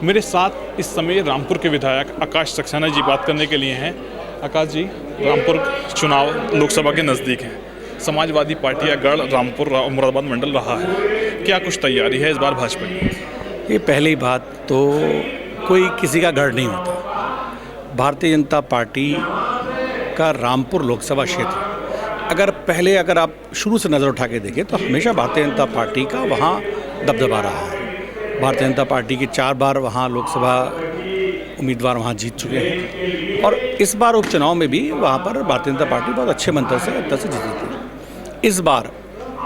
मेरे साथ इस समय रामपुर के विधायक आकाश सक्सेना जी बात करने के लिए हैं। आकाश जी, रामपुर चुनाव लोकसभा के नज़दीक हैं। समाजवादी पार्टी का गढ़ रामपुर मुरादाबाद मंडल रहा है, क्या कुछ तैयारी है इस बार भाजपा की? ये पहली बात तो कोई किसी का गढ़ नहीं होता। भारतीय जनता पार्टी का रामपुर लोकसभा क्षेत्र अगर आप शुरू से नज़र उठा के देखें तो हमेशा भारतीय जनता पार्टी का वहाँ दबदबा रहा है। भारतीय जनता पार्टी के 4 बार वहाँ लोकसभा उम्मीदवार वहाँ जीत चुके हैं और इस बार उपचुनाव में भी वहाँ पर भारतीय जनता पार्टी बहुत अच्छे मंत्र से जीती थी। इस बार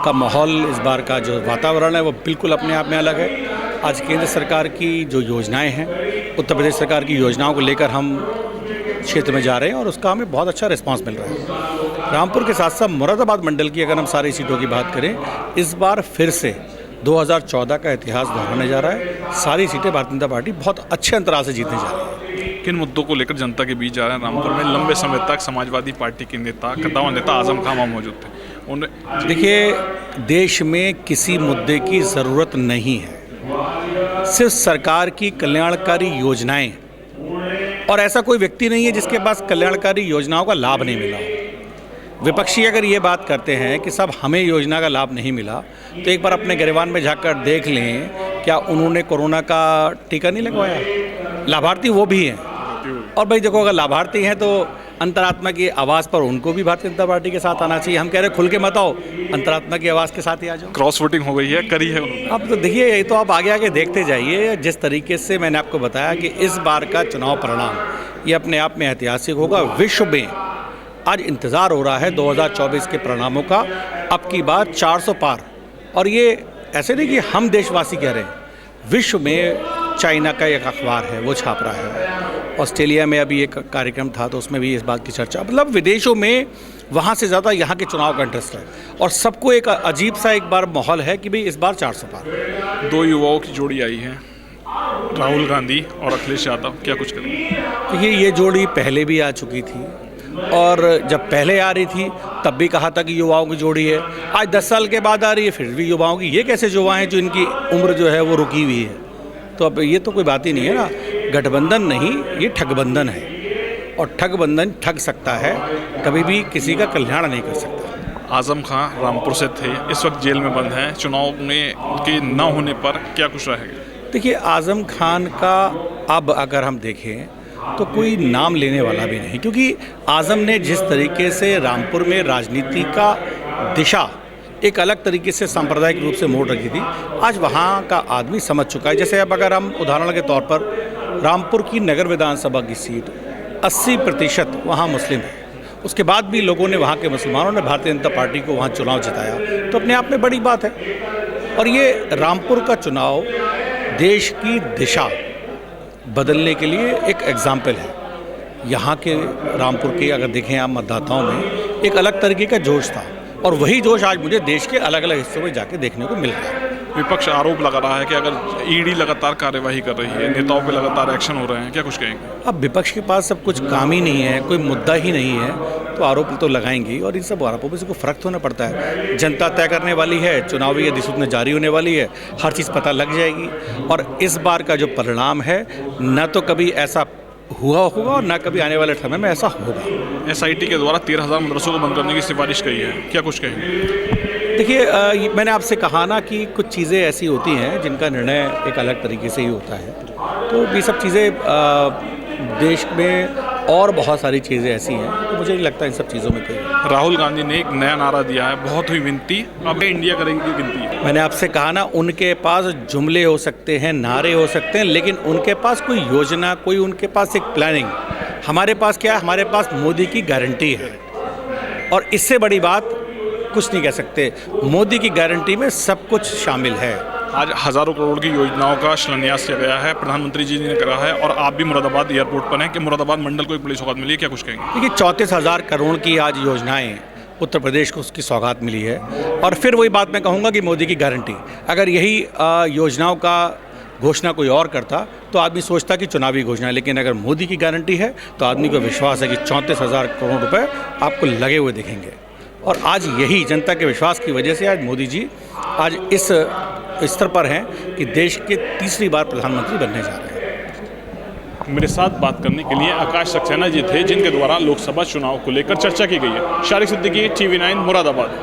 का माहौल, इस बार का जो वातावरण है वो बिल्कुल अपने आप में अलग है। आज केंद्र सरकार की जो योजनाएं हैं, उत्तर प्रदेश सरकार की योजनाओं को लेकर हम क्षेत्र में जा रहे हैं और उसका हमें बहुत अच्छा रिस्पांस मिल रहा है। रामपुर के साथ साथ मुरादाबाद मंडल की अगर हम सारी सीटों की बात करें, इस बार फिर से 2014 का इतिहास दोहराने जा रहा है। सारी सीटें भारतीय जनता पार्टी बहुत अच्छे अंतराल से जीतने जा रही है। किन मुद्दों को लेकर जनता के बीच जा रहे हैं? रामपुर में लंबे समय तक समाजवादी पार्टी के नेता, कद्दावर नेता आजम खान वहाँ मौजूद थे। देखिए, देश में किसी मुद्दे की ज़रूरत नहीं है, सिर्फ सरकार की कल्याणकारी योजनाएं, और ऐसा कोई व्यक्ति नहीं है जिसके पास कल्याणकारी योजनाओं का लाभ नहीं मिला हो। विपक्षी अगर ये बात करते हैं कि सब हमें योजना का लाभ नहीं मिला, तो एक बार अपने गिरबान में झांककर देख लें, क्या उन्होंने कोरोना का टीका नहीं लगवाया? लाभार्थी वो भी हैं। और भाई देखो, अगर लाभार्थी हैं तो अंतरात्मा की आवाज़ पर उनको भी भारतीय जनता पार्टी के साथ आना चाहिए। हम कह रहे खुल के मत आओ, अंतरात्मा की आवाज़ के साथ ही आ जाओ। क्रॉस वोटिंग हो गई है, करी है उन्होंने। अब तो देखिए, ये तो आप आगे आगे देखते जाइए। जिस तरीके से मैंने आपको बताया कि इस बार का चुनाव परिणाम ये अपने आप में ऐतिहासिक होगा। विश्व में आज इंतज़ार हो रहा है 2024 के परिणामों का। अब की बात 400 पार, और ये ऐसे नहीं कि हम देशवासी कह रहे हैं, विश्व में चाइना का एक अखबार है वो छाप रहा है। ऑस्ट्रेलिया में अभी एक कार्यक्रम था तो उसमें भी इस बात की चर्चा, मतलब विदेशों में वहाँ से ज़्यादा यहाँ के चुनाव का इंटरेस्ट है और सबको एक अजीब सा एक बार माहौल है कि भाई इस बार 400 पार। 2 युवाओं की जोड़ी आई है, राहुल गांधी और अखिलेश यादव, क्या कुछ करेंगे? देखिए, ये जोड़ी पहले भी आ चुकी थी और जब पहले आ रही थी तब भी कहा था कि युवाओं की जोड़ी है। आज 10 साल के बाद आ रही है, फिर भी युवाओं की। ये कैसे युवा हैं जो इनकी उम्र जो है वो रुकी हुई है? तो अब ये तो कोई बात ही नहीं है ना। गठबंधन नहीं, ये ठगबंधन है और ठगबंधन ठग सकता है, कभी भी किसी का कल्याण नहीं कर सकता। आजम खान रामपुर से थे, इस वक्त जेल में बंद हैं। चुनाव में उनके न होने पर क्या कुछ रहेगा? देखिए, आजम खान का अब अगर हम देखें तो कोई नाम लेने वाला भी नहीं, क्योंकि आजम ने जिस तरीके से रामपुर में राजनीति का दिशा एक अलग तरीके से सांप्रदायिक रूप से मोड़ रखी थी, आज वहाँ का आदमी समझ चुका है। जैसे अब अगर हम उदाहरण के तौर पर रामपुर की नगर विधानसभा की सीट 80% वहाँ मुस्लिम है, उसके बाद भी लोगों ने, वहाँ के मुसलमानों ने भारतीय जनता पार्टी को वहाँ चुनाव जिताया, तो अपने आप में बड़ी बात है। और ये रामपुर का चुनाव देश की दिशा बदलने के लिए एक एग्जाम्पल है। यहाँ के रामपुर के अगर देखें आप मतदाताओं में एक अलग तरीके का जोश था और वही जोश आज मुझे देश के अलग अलग हिस्सों में जाके देखने को मिल रहा है। विपक्ष आरोप लगा रहा है कि अगर ईडी लगातार कार्यवाही कर रही है, नेताओं पे लगातार एक्शन हो रहे हैं, क्या कुछ कहेंगे? अब विपक्ष के पास सब कुछ काम ही नहीं है, कोई मुद्दा ही नहीं है, तो आरोप तो लगाएंगे और इन सब आरोपों से कोई फ़र्क तो होना पड़ता है। जनता तय करने वाली है, चुनावी अधिसूचना जारी होने वाली है, हर चीज़ पता लग जाएगी। और इस बार का जो परिणाम है, न तो कभी ऐसा हुआ होगा और ना कभी आने वाले समय में ऐसा होगा। एसआईटी के द्वारा 13,000 मदरसों को बंद करने की सिफारिश की है, क्या कुछ कहेंगे? देखिए, मैंने आपसे कहा ना कि कुछ चीज़ें ऐसी होती हैं जिनका निर्णय एक अलग तरीके से ही होता है, तो ये सब चीज़ें देश में और बहुत सारी चीज़ें ऐसी हैं, तो मुझे नहीं लगता इन सब चीज़ों में कोई। राहुल गांधी ने एक नया नारा दिया है, बहुत हुई विनती, अब इंडिया करेगी गिनती। मैंने आपसे कहा ना, उनके पास जुमले हो सकते हैं, नारे हो सकते हैं, लेकिन उनके पास कोई योजना, कोई उनके पास एक प्लानिंग। हमारे पास क्या है? हमारे पास मोदी की गारंटी है और इससे बड़ी बात कुछ नहीं कह सकते। मोदी की गारंटी में सब कुछ शामिल है। आज हज़ारों करोड़ की योजनाओं का शिलान्यास किया गया है, प्रधानमंत्री जी ने करा है, और आप भी मुरादाबाद एयरपोर्ट पर हैं कि मुरादाबाद मंडल को एक बड़ी सौगात मिली है, क्या कुछ कहेंगे? देखिए, 34,000 करोड़ की आज योजनाएं उत्तर प्रदेश को उसकी सौगात मिली है। और फिर वही बात मैं कहूँगा कि मोदी की गारंटी, अगर यही योजनाओं का घोषणा कोई और करता तो आदमी सोचता कि चुनावी घोषणा, लेकिन अगर मोदी की गारंटी है तो आदमी को विश्वास है कि 34,000 करोड़ रुपए आपको लगे हुए दिखेंगे। और आज यही जनता के विश्वास की वजह से आज मोदी जी आज इस स्तर पर हैं कि देश के तीसरी बार प्रधानमंत्री बनने जा रहे हैं। मेरे साथ बात करने के लिए आकाश सक्सेना जी थे, जिनके द्वारा लोकसभा चुनाव को लेकर चर्चा की गई है। शारिक सिद्दीकी, TV9 मुरादाबाद।